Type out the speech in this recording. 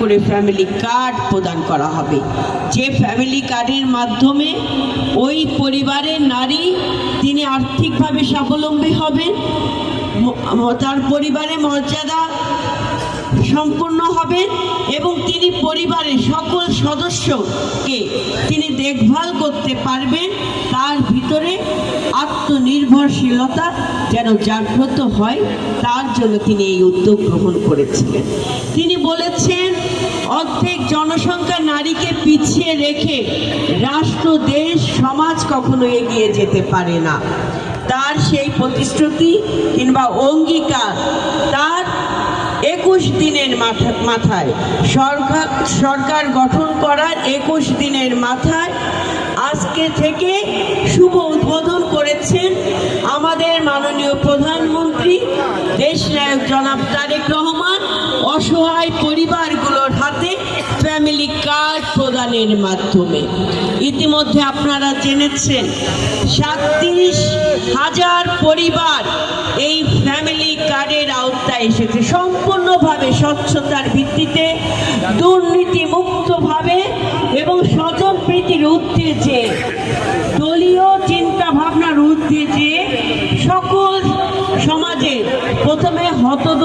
করে family card প্রদান করা হবে, যে ফ্যামিলি কার্ডের মাধ্যমে ওই পরিবারের নারী তিনি আর্থিকভাবে স্বাবলম্বী হবেন, তার পরিবারে মর্যাদা সম্পূর্ণ হবেন এবং তিনি পরিবারের সকল সদস্যকে তিনি দেখভাল করতে পারবেন। তার ভিতরে আত্মনির্ভরশীলতা যেন জাগ্রত হয়, তার জন্য তিনি এই উদ্যোগ গ্রহণ করেছিলেন। তিনি বলেছেন, অর্ধেক জনসংখ্যা নারীকে পিছিয়ে রেখে রাষ্ট্র, দেশ, সমাজ কখনো এগিয়ে যেতে পারে না। তার সেই প্রতিশ্রুতি কিংবা অঙ্গীকার তার 21 দিনের মাথায় সরকার গঠন করার 21 দিনের মাথায় আজকে থেকে শুভ উদ্বোধন করেছেন আমাদের মাননীয় প্রধানমন্ত্রী দেশনায়ক জনাব তারেক রহমান, অসহায় পরিবারগুলোর হাতে ফ্যামিলি কার্ড প্রদানের মাধ্যমে। ইতিমধ্যে আপনারা জেনেছেন 37,000 পরিবার এই ফ্যামিলি কার্ডের আওতায় এসেছে, সম্পূর্ণভাবে স্বচ্ছতার ভিত্তিতে, দুর্নীতিমুক্তভাবে এবং স্বজনপ্রীতির ঊর্ধ্বে যে, দলীয় চিন্তা ভাবনার ঊর্ধ্বে যে সকল সমাজে প্রথমে হতদরিদ্র